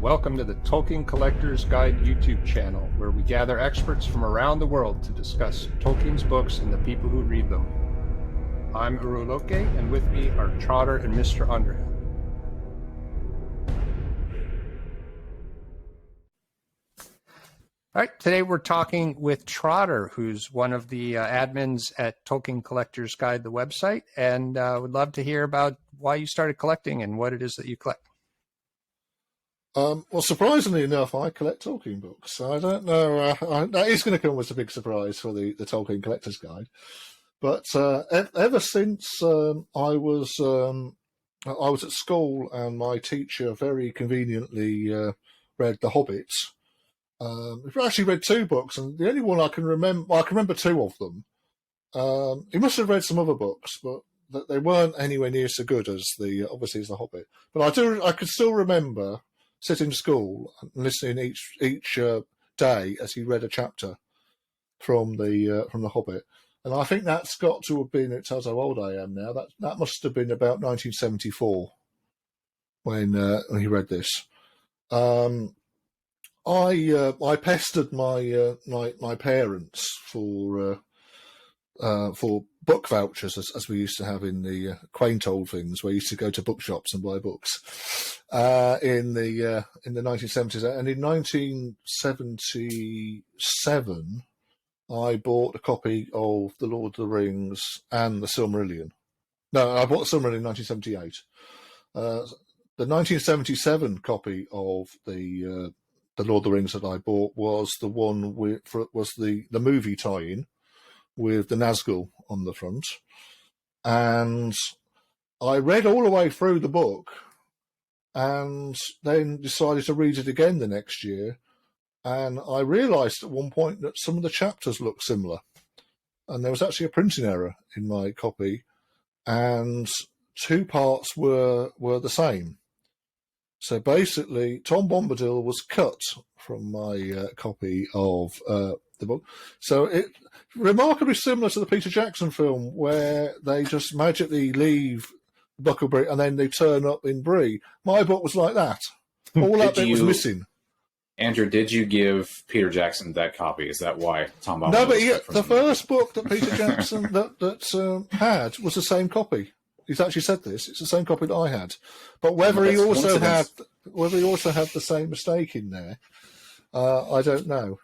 Welcome to the Tolkien Collector's Guide YouTube channel, where we gather experts from around the world to discuss Tolkien's books and the people who read them. I'm Urulókë, and with me are Trotter and Mr. Underhill. All right, today we're talking with Trotter, who's one of the admins at Tolkien Collector's Guide, the website, and would love to hear about why you started collecting and what it is that you collect. Well, surprisingly enough, I collect Tolkien books. I don't know. That is going to come as a big surprise for the Tolkien Collector's Guide. But ever since I was at school, and my teacher very conveniently read The Hobbit. He actually read two books, and the only one I can remember two of them. He must have read some other books, but they weren't anywhere near so good as The Hobbit. But I could still remember sitting in school and listening each day as he read a chapter from the Hobbit, and I think that's got to have been. It tells how old I am now. That must have been about 1974 when he read this. I pestered my parents for book vouchers, as we used to have in the quaint old things, where you used to go to bookshops and buy books in the 1970s. And in 1977, I bought a copy of The Lord of the Rings and the Silmarillion. No, I bought the Silmarillion in 1978. The 1977 copy of the Lord of the Rings that I bought was the one was the movie tie-in with the Nazgul on the front. And I read all the way through the book and then decided to read it again the next year. And I realised at one point that some of the chapters looked similar. And there was actually a printing error in my copy, and two parts were the same. So basically, Tom Bombadil was cut from my copy of the book. So it remarkably similar to the Peter Jackson film, where they just magically leave Bucklebury and then they turn up in Bree. My book was like that. All that bit was missing. Andrew, did you give Peter Jackson that copy? Is that why Tom Bombadil? No, but the first book that Peter Jackson that had was the same copy. He's actually said this. It's the same copy that I had, but whether he also had the same mistake in there, I don't know.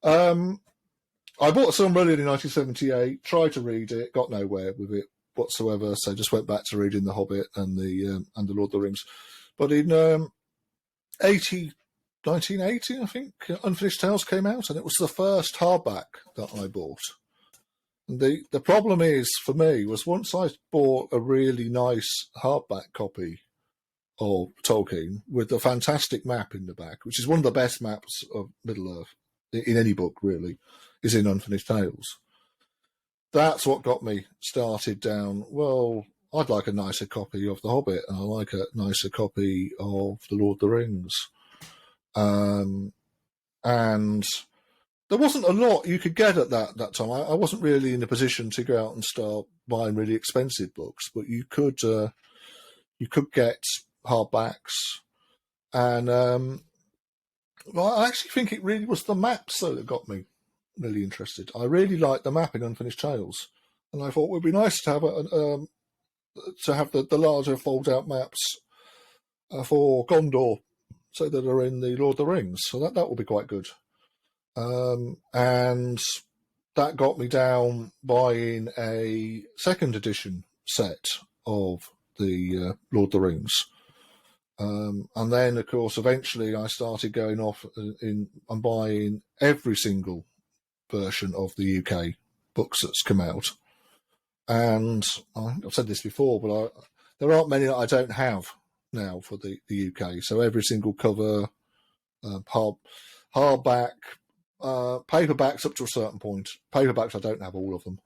I bought Silmarillion in 1978. Tried to read it, got nowhere with it whatsoever. So just went back to reading The Hobbit and the Lord of the Rings. But in 1980, I think, Unfinished Tales came out, and it was the first hardback that I bought. The problem is, for me, was once I bought a really nice hardback copy of Tolkien with a fantastic map in the back, which is one of the best maps of Middle-earth in any book, really, is in Unfinished Tales. That's what got me started down, well, I'd like a nicer copy of The Hobbit, and I like a nicer copy of The Lord of the Rings. And there wasn't a lot you could get at that time. I wasn't really in a position to go out and start buying really expensive books, but you could get hardbacks. And well, I actually think it really was the maps though that got me really interested. I really liked the map in Unfinished Tales, and I thought it would be nice to have the larger fold-out maps for Gondor, so that are in the Lord of the Rings. So that will be quite good. And that got me down buying a second edition set of the Lord of the Rings. And then, of course, eventually I started going off and buying every single version of the UK books that's come out. And I've said this before, but there aren't many that I don't have now for the UK. So every single cover, hardback, paperbacks up to a certain point. Paperbacks, I don't have all of them.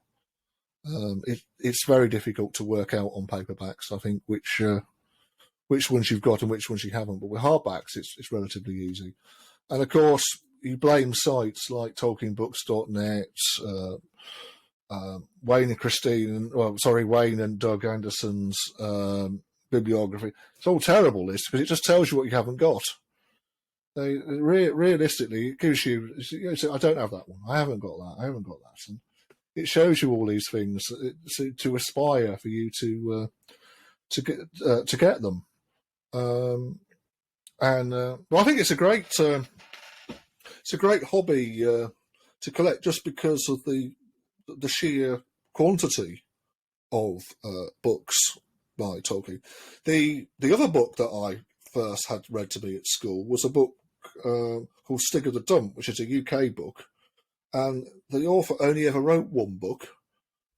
It's very difficult to work out on paperbacks, I think, which ones you've got and which ones you haven't. But with hardbacks, it's relatively easy. And of course, you blame sites like TolkienBooks.net, Wayne and Doug Anderson's bibliography. It's all terrible lists because it just tells you what you haven't got. realistically, it gives you. I don't have that one. I haven't got that. I haven't got that. And it shows you all these things to aspire for you to get them. Well, I think it's a great hobby to collect just because of the sheer quantity of books by Tolkien. The other book that I first had read to me at school was a book called Stig of the Dump, which is a UK book, and the author only ever wrote one book,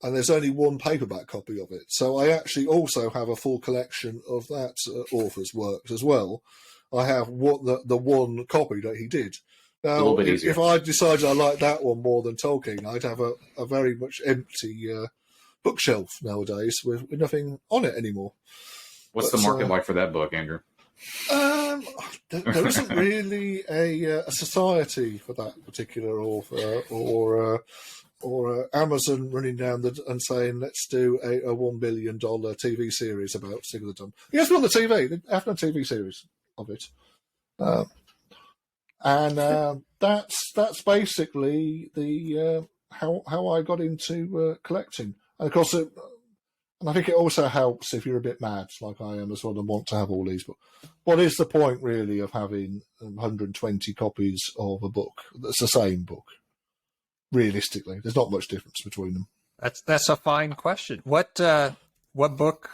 and there's only one paperback copy of it. So I actually also have a full collection of that author's works as well. I have the one copy that he did. Now, if I decided I liked that one more than Tolkien, I'd have a very much empty bookshelf nowadays with nothing on it anymore. What's the market like for that book, Andrew? There isn't really a society for that particular author, or Amazon running down and saying, let's do a $1 billion TV series about Stig of the Dump. He has been on the TV. They have done a TV series of it. That's basically the how I got into collecting. And of course, and I think it also helps if you're a bit mad, like I am as well, and want to have all these. But what is the point, really, of having 120 copies of a book that's the same book? Realistically, there's not much difference between them. That's a fine question. What book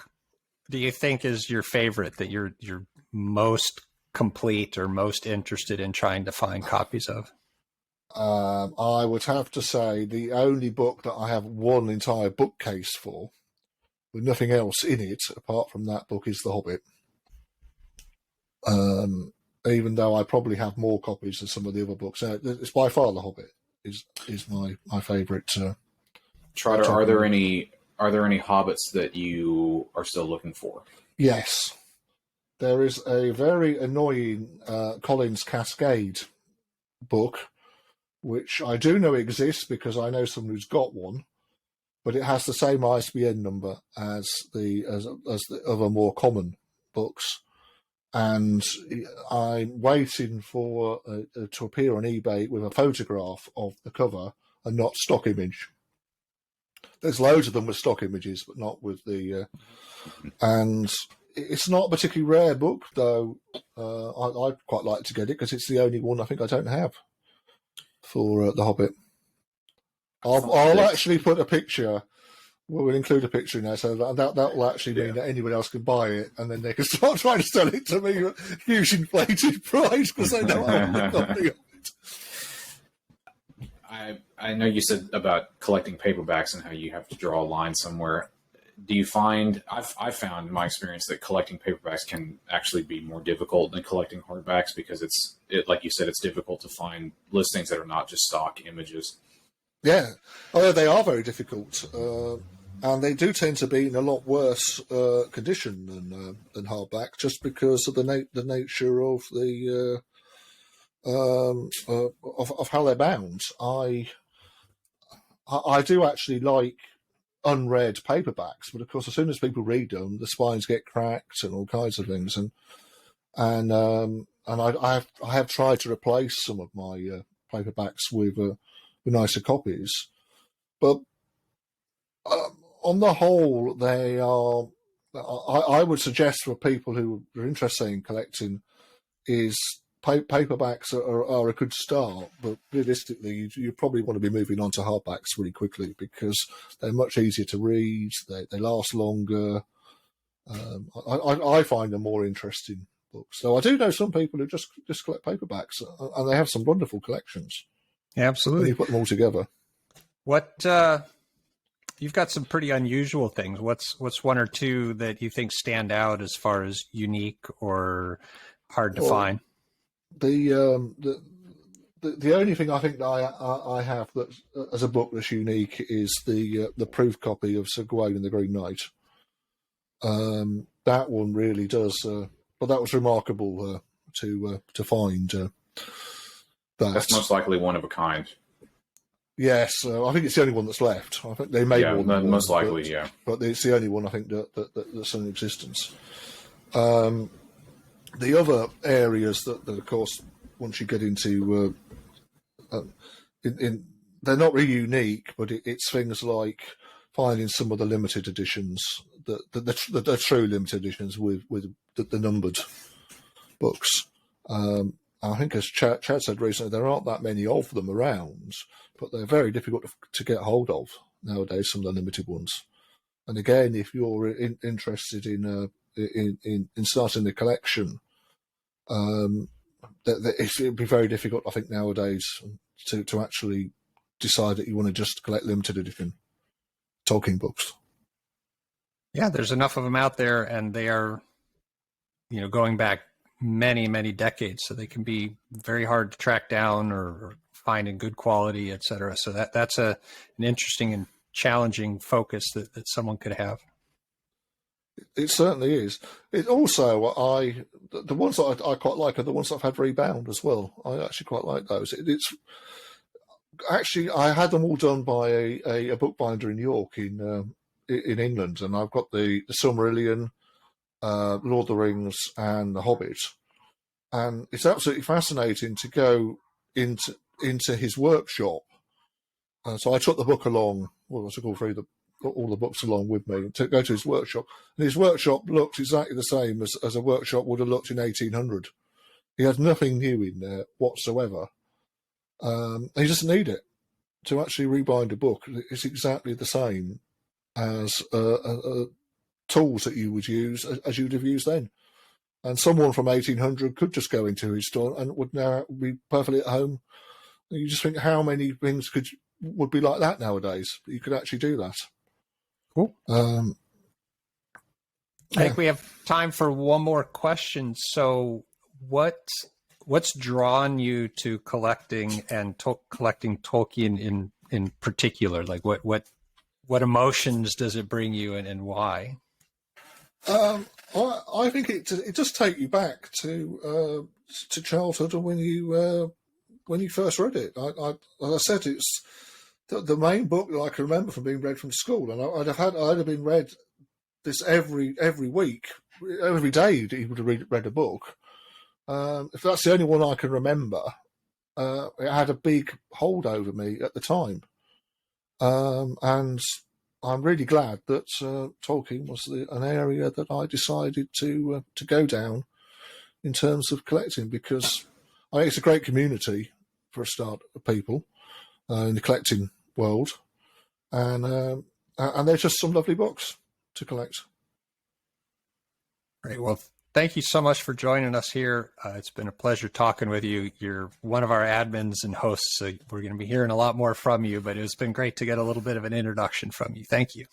do you think is your favorite, that you're most complete or most interested in trying to find copies of? I would have to say the only book that I have one entire bookcase for, with nothing else in it apart from that book, is The Hobbit. Even though I probably have more copies than some of the other books, it's by far The Hobbit is my favourite. Trotter, are there any Hobbits that you are still looking for? Yes, there is a very annoying Collins Cascade book, which I do know exists because I know someone who's got one, but it has the same ISBN number as the other more common books, and I'm waiting for to appear on eBay with a photograph of the cover and not stock image. There's loads of them with stock images, but not with the and it's not a particularly rare book, though. I'd quite like to get it because it's the only one I think I don't have for The Hobbit. I'll actually put a picture. We'll include a picture now, so that will actually mean that anyone else can buy it, and then they can start trying to sell it to me at a huge inflated price because they know I haven't a copy of it. I know you said about collecting paperbacks and how you have to draw a line somewhere. Do you find, I've found in my experience that collecting paperbacks can actually be more difficult than collecting hardbacks because like you said, it's difficult to find listings that are not just stock images. Yeah, they are very difficult, and they do tend to be in a lot worse condition than hardback, just because of the nature of the of how they're bound. I do actually like unread paperbacks, but of course, as soon as people read them, the spines get cracked and all kinds of things. And I have tried to replace some of my paperbacks with nicer copies, but on the whole, they are. I would suggest for people who are interested in collecting, is paperbacks are a good start, but realistically, you probably want to be moving on to hardbacks really quickly because they're much easier to read. They last longer. I find them more interesting books. So I do know some people who just collect paperbacks, and they have some wonderful collections. Absolutely, when you put them all together. What you've got some pretty unusual things. What's one or two that you think stand out as far as unique or hard to find? The only thing I think that I have that as a book that's unique is the proof copy of Sir Gawain and the Green Knight. That one really does, but that was remarkable to find. That's most likely one of a kind. Yes, I think it's the only one that's left. I think they made one. Most likely, yeah. But it's the only one I think that's in existence. The other areas that of course once you get into they're not really unique, but it's things like finding some of the limited editions, the true limited editions with the numbered books. I think, as Chad said recently, there aren't that many of them around, but they're very difficult to get hold of nowadays, some of the limited ones. And again, if you're interested in starting a collection, it'd be very difficult, I think, nowadays to actually decide that you want to just collect limited edition Tolkien books. Yeah, there's enough of them out there, and they are, going back many decades, so they can be very hard to track down or find in good quality, etc. So that's an interesting and challenging focus that someone could have. It certainly is. It also, the ones that I quite like are the ones that I've had rebound as well. I actually quite like those. It's actually, I had them all done by a bookbinder in York in England, and I've got the Silmarillion, Lord of the Rings, and the Hobbit, and it's absolutely fascinating to go into his workshop. So I took the book along. Well, I took all the books along with me to go to his workshop, and his workshop looked exactly the same as a workshop would have looked in 1800. He had nothing new in there whatsoever. He doesn't need it to actually rebind a book. It's exactly the same as tools that you would use as you'd have used then. And someone from 1800 could just go into his store and would now be perfectly at home. You just think how many things would be like that nowadays. You could actually do that. Cool. I think we have time for one more question. So what's drawn you to collecting and collecting Tolkien in particular? Like what emotions does it bring you, and why? I think it does take you back to childhood and when you first read it. As I said, it's the main book that I can remember from being read from school, and I'd have been read this every week, every day. He would have read a book. If that's the only one I can remember, it had a big hold over me at the time, and I'm really glad that Tolkien was an area that I decided to go down in terms of collecting, because I think it's a great community for a start of people in the collecting world, and there's just some lovely books to collect. Great. Well, thank you so much for joining us here. It's been a pleasure talking with you. You're one of our admins and hosts, so we're going to be hearing a lot more from you, but it's been great to get a little bit of an introduction from you. Thank you.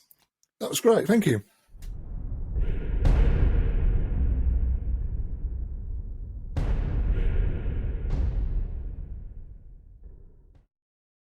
That was great. Thank you.